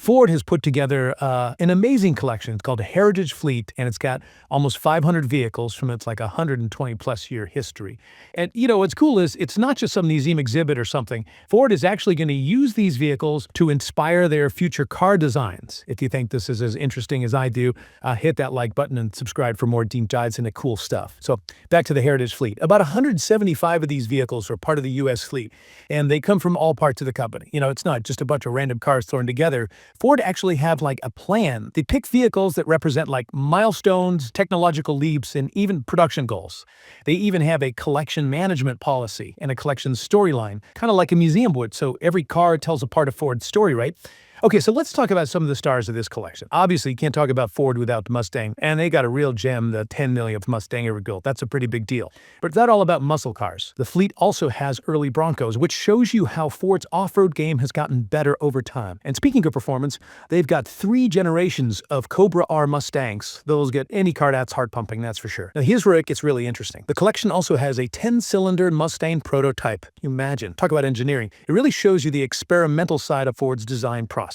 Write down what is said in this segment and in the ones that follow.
Ford has put together an amazing collection. It's called a Heritage Fleet, and it's got almost 500 vehicles from its like 120-plus year history. And, what's cool is it's not just some museum exhibit or something. Ford is actually going to use these vehicles to inspire their future car designs. If you think this is as interesting as I do, hit that like button and subscribe for more deep dives into cool stuff. So back to the Heritage Fleet. About 175 of these vehicles are part of the U.S. fleet, and they come from all parts of the company. It's not just a bunch of random cars thrown together. Ford actually have like a plan. They pick vehicles that represent like milestones, technological leaps, and even production goals. They even have a collection management policy and a collection storyline, kind of like a museum would. So every car tells a part of Ford's story, right? Okay, so let's talk about some of the stars of this collection. Obviously, you can't talk about Ford without the Mustang, and they got a real gem, the 10 millionth Mustang ever built. That's a pretty big deal. But it's not all about muscle cars. The fleet also has early Broncos, which shows you how Ford's off-road game has gotten better over time. And speaking of performance, they've got 3 generations of Cobra R Mustangs. Those get any car that's heart pumping, that's for sure. Now, here's where it gets really interesting. The collection also has a 10-cylinder Mustang prototype. Imagine. Talk about engineering. It really shows you the experimental side of Ford's design process.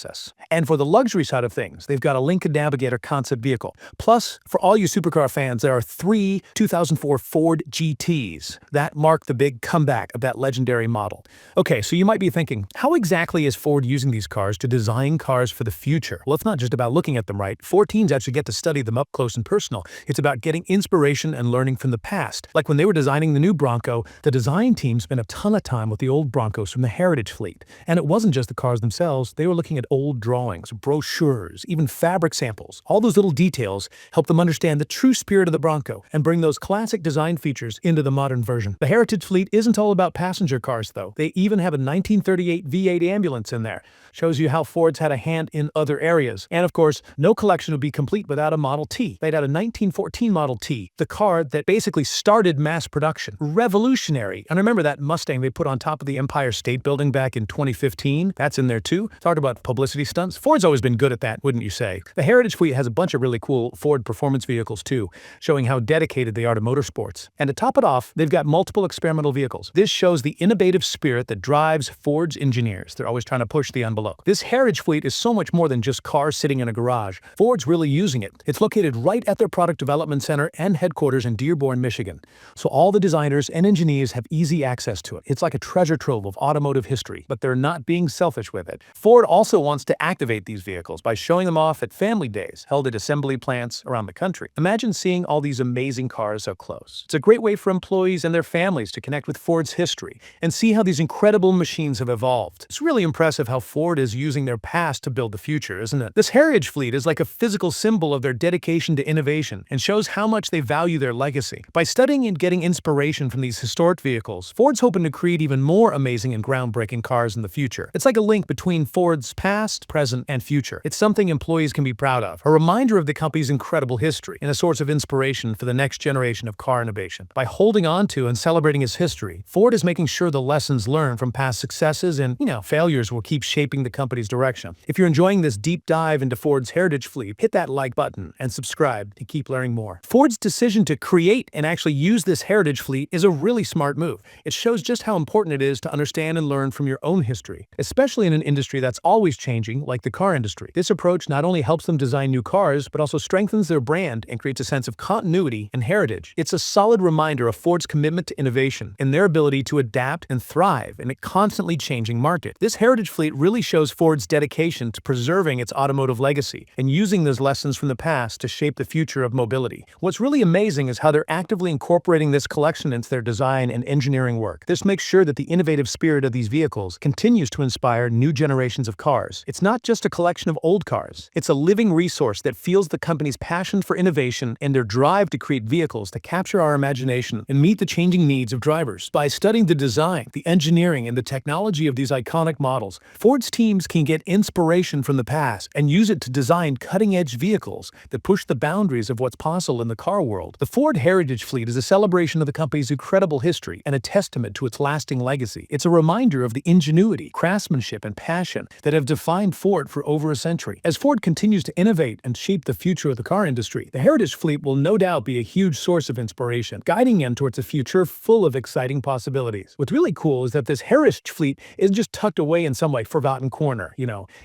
And for the luxury side of things, they've got a Lincoln Navigator concept vehicle. Plus, for all you supercar fans, there are 3 2004 Ford GTs that mark the big comeback of that legendary model. Okay, so you might be thinking, how exactly is Ford using these cars to design cars for the future? Well, it's not just about looking at them, right? Ford teams actually get to study them up close and personal. It's about getting inspiration and learning from the past. Like when they were designing the new Bronco, the design team spent a ton of time with the old Broncos from the Heritage Fleet. And it wasn't just the cars themselves. They were looking at old drawings, brochures, even fabric samples. All those little details help them understand the true spirit of the Bronco and bring those classic design features into the modern version. The Heritage Fleet isn't all about passenger cars, though. They even have a 1938 V8 ambulance in there. Shows you how Ford's had a hand in other areas. And of course, no collection would be complete without a Model T. They'd had a 1914 Model T, the car that basically started mass production. Revolutionary. And remember that Mustang they put on top of the Empire State Building back in 2015? That's in there too. Talk about publicity stunts. Ford's always been good at that, wouldn't you say? The Heritage Fleet has a bunch of really cool Ford performance vehicles too, showing how dedicated they are to motorsports. And to top it off, they've got multiple experimental vehicles. This shows the innovative spirit that drives Ford's engineers. They're always trying to push the envelope. This Heritage Fleet is so much more than just cars sitting in a garage. Ford's really using it. It's located right at their product development center and headquarters in Dearborn, Michigan. So all the designers and engineers have easy access to it. It's like a treasure trove of automotive history, but they're not being selfish with it. Ford also wants to activate these vehicles by showing them off at family days held at assembly plants around the country. Imagine seeing all these amazing cars up close. It's a great way for employees and their families to connect with Ford's history and see how these incredible machines have evolved. It's really impressive how Ford is using their past to build the future, isn't it? This Heritage Fleet is like a physical symbol of their dedication to innovation and shows how much they value their legacy. By studying and getting inspiration from these historic vehicles, Ford's hoping to create even more amazing and groundbreaking cars in the future. It's like a link between Ford's past, present, and future. It's something employees can be proud of, a reminder of the company's incredible history, and a source of inspiration for the next generation of car innovation. By holding on to and celebrating its history, Ford is making sure the lessons learned from past successes and, failures will keep shaping the company's direction. If you're enjoying this deep dive into Ford's Heritage Fleet, hit that like button and subscribe to keep learning more. Ford's decision to create and actually use this Heritage Fleet is a really smart move. It shows just how important it is to understand and learn from your own history, especially in an industry that's always changing, like the car industry. This approach not only helps them design new cars, but also strengthens their brand and creates a sense of continuity and heritage. It's a solid reminder of Ford's commitment to innovation and their ability to adapt and thrive in a constantly changing market. This Heritage Fleet really shows Ford's dedication to preserving its automotive legacy and using those lessons from the past to shape the future of mobility. What's really amazing is how they're actively incorporating this collection into their design and engineering work. This makes sure that the innovative spirit of these vehicles continues to inspire new generations of cars. It's not just a collection of old cars. It's a living resource that fuels the company's passion for innovation and their drive to create vehicles that capture our imagination and meet the changing needs of drivers. By studying the design, the engineering, and the technology of these iconic models, Ford's teams can get inspiration from the past and use it to design cutting-edge vehicles that push the boundaries of what's possible in the car world. The Ford Heritage Fleet is a celebration of the company's incredible history and a testament to its lasting legacy. It's a reminder of the ingenuity, craftsmanship, and passion that have defined defined Ford for over a century. As Ford continues to innovate and shape the future of the car industry, the Heritage Fleet will no doubt be a huge source of inspiration, guiding them towards a future full of exciting possibilities. What's really cool is that this Heritage Fleet isn't just tucked away in some forgotten corner,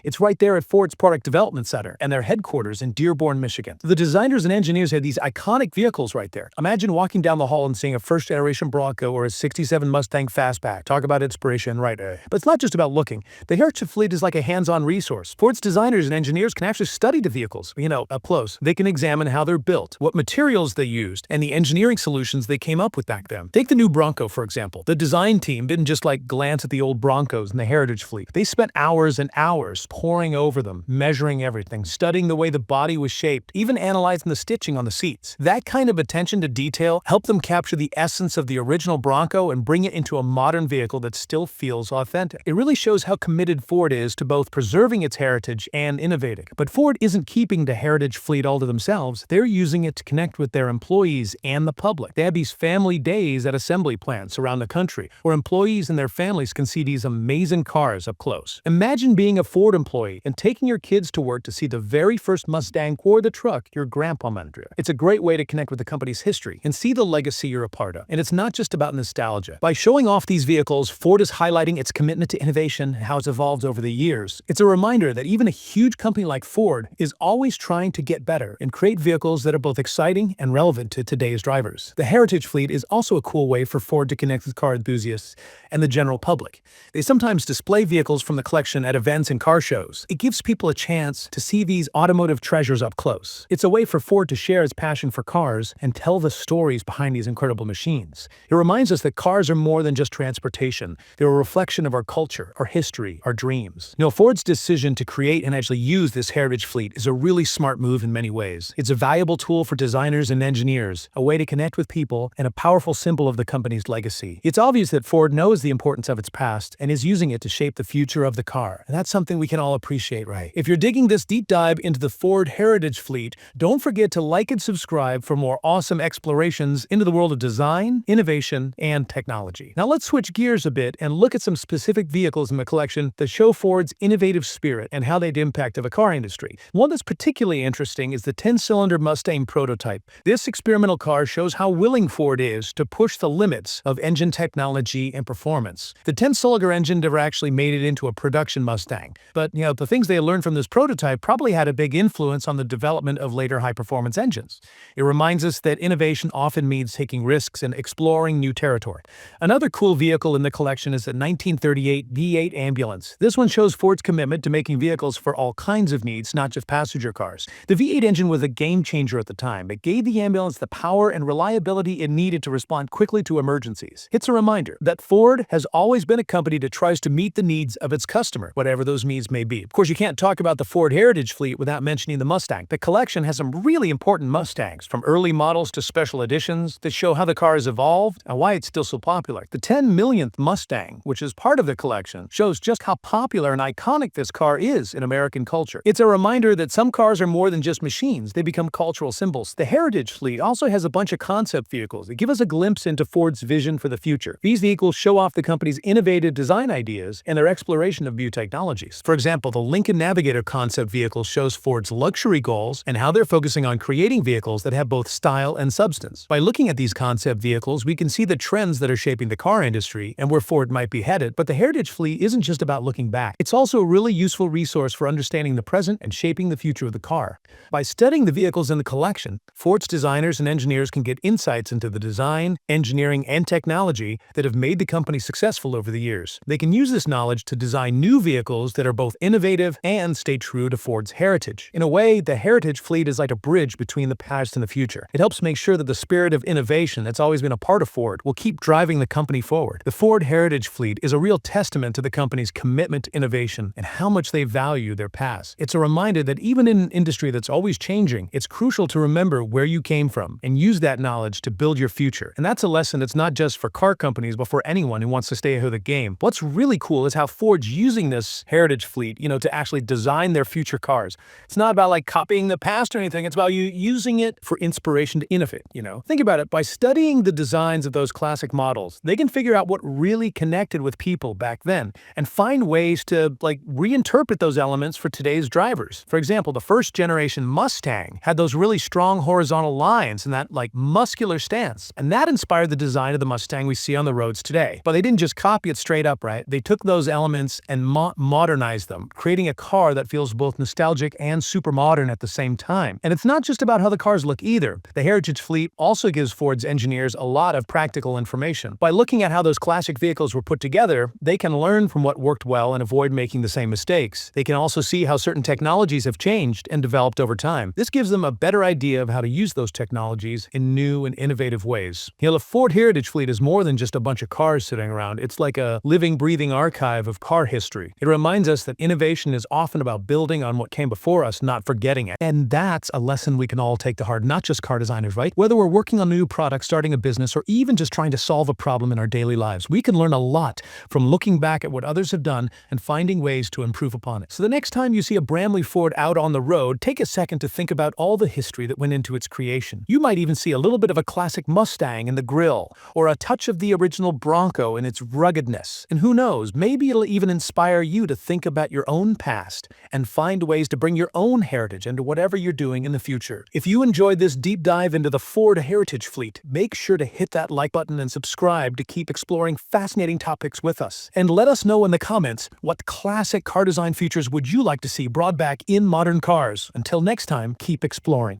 It's right there at Ford's Product Development Center and their headquarters in Dearborn, Michigan. The designers and engineers had these iconic vehicles right there. Imagine walking down the hall and seeing a first-generation Bronco or a '67 Mustang Fastback. Talk about inspiration, right? But it's not just about looking. The Heritage Fleet is like a hands-on resource. Ford's designers and engineers can actually study the vehicles, up close. They can examine how they're built, what materials they used, and the engineering solutions they came up with back then. Take the new Bronco, for example. The design team didn't just glance at the old Broncos in the Heritage Fleet. They spent hours and hours poring over them, measuring everything, studying the way the body was shaped, even analyzing the stitching on the seats. That kind of attention to detail helped them capture the essence of the original Bronco and bring it into a modern vehicle that still feels authentic. It really shows how committed Ford is to both preserving its heritage and innovating. But Ford isn't keeping the Heritage Fleet all to themselves. They're using it to connect with their employees and the public. They have these family days at assembly plants around the country where employees and their families can see these amazing cars up close. Imagine being a Ford employee and taking your kids to work to see the very first Mustang or the truck your grandpa manufactured. It's a great way to connect with the company's history and see the legacy you're a part of. And it's not just about nostalgia. By showing off these vehicles, Ford is highlighting its commitment to innovation and how it's evolved over the years. It's a reminder that even a huge company like Ford is always trying to get better and create vehicles that are both exciting and relevant to today's drivers. The Heritage Fleet is also a cool way for Ford to connect with car enthusiasts and the general public. They sometimes display vehicles from the collection at events and car shows. It gives people a chance to see these automotive treasures up close. It's a way for Ford to share its passion for cars and tell the stories behind these incredible machines. It reminds us that cars are more than just transportation. They're a reflection of our culture, our history, our dreams. Ford's decision to create and actually use this Heritage Fleet is a really smart move in many ways. It's a valuable tool for designers and engineers, a way to connect with people, and a powerful symbol of the company's legacy. It's obvious that Ford knows the importance of its past and is using it to shape the future of the car. And that's something we can all appreciate, right? If you're digging this deep dive into the Ford Heritage Fleet, don't forget to like and subscribe for more awesome explorations into the world of design, innovation, and technology. Now let's switch gears a bit and look at some specific vehicles in the collection that show Ford's innovative spirit and how they'd impact the car industry. One that's particularly interesting is the 10-cylinder Mustang prototype. This experimental car shows how willing Ford is to push the limits of engine technology and performance. The 10-cylinder engine never actually made it into a production Mustang, but the things they learned from this prototype probably had a big influence on the development of later high-performance engines. It reminds us that innovation often means taking risks and exploring new territory. Another cool vehicle in the collection is the 1938 V8 ambulance. This one shows Ford's commitment to making vehicles for all kinds of needs, not just passenger cars. The V8 engine was a game changer at the time. It gave the ambulance the power and reliability it needed to respond quickly to emergencies. It's a reminder that Ford has always been a company that tries to meet the needs of its customer, whatever those needs may be. Of course, you can't talk about the Ford Heritage Fleet without mentioning the Mustang. The collection has some really important Mustangs, from early models to special editions, that show how the car has evolved and why it's still so popular. The 10 millionth Mustang, which is part of the collection, shows just how popular and iconic this car is in American culture. It's a reminder that some cars are more than just machines. They become cultural symbols. The Heritage Fleet also has a bunch of concept vehicles that give us a glimpse into Ford's vision for the future. These vehicles show off the company's innovative design ideas and their exploration of new technologies. For example, the Lincoln Navigator concept vehicle shows Ford's luxury goals and how they're focusing on creating vehicles that have both style and substance. By looking at these concept vehicles, we can see the trends that are shaping the car industry and where Ford might be headed. But the Heritage Fleet isn't just about looking back. It's also a really useful resource for understanding the present and shaping the future of the car. By studying the vehicles in the collection, Ford's designers and engineers can get insights into the design, engineering, and technology that have made the company successful over the years. They can use this knowledge to design new vehicles that are both innovative and stay true to Ford's heritage. In a way, the Heritage Fleet is like a bridge between the past and the future. It helps make sure that the spirit of innovation that's always been a part of Ford will keep driving the company forward. The Ford Heritage Fleet is a real testament to the company's commitment to innovation and how much they value their past. It's a reminder that even in an industry that's always changing, it's crucial to remember where you came from and use that knowledge to build your future. And that's a lesson that's not just for car companies, but for anyone who wants to stay ahead of the game. What's really cool is how Ford's using this Heritage Fleet, to actually design their future cars. It's not about copying the past or anything. It's about you using it for inspiration to innovate, Think about it. By studying the designs of those classic models, they can figure out what really connected with people back then and find ways to like reinterpret those elements for today's drivers. For example, the first generation Mustang had those really strong horizontal lines and that like muscular stance, and that inspired the design of the Mustang we see on the roads today. But they didn't just copy it straight up, right? They took those elements and modernized them, creating a car that feels both nostalgic and super modern at the same time. And it's not just about how the cars look either. The Heritage Fleet also gives Ford's engineers a lot of practical information. By looking at how those classic vehicles were put together, they can learn from what worked well and avoid making the same mistakes. They can also see how certain technologies have changed and developed over time. This gives them a better idea of how to use those technologies in new and innovative ways. The Ford Heritage Fleet is more than just a bunch of cars sitting around. It's like a living, breathing archive of car history. It reminds us that innovation is often about building on what came before us, not forgetting it. And that's a lesson we can all take to heart, not just car designers, right? Whether we're working on a new product, starting a business, or even just trying to solve a problem in our daily lives, we can learn a lot from looking back at what others have done and finding ways to improve upon it. So the next time you see a Bramley Ford out on the road, take a second to think about all the history that went into its creation. You might even see a little bit of a classic Mustang in the grille, or a touch of the original Bronco in its ruggedness. And who knows, maybe it'll even inspire you to think about your own past and find ways to bring your own heritage into whatever you're doing in the future. If you enjoyed this deep dive into the Ford Heritage Fleet, make sure to hit that like button and subscribe to keep exploring fascinating topics with us. And let us know in the comments, what classic car design features would you like to see brought back in modern cars? Until next time, keep exploring.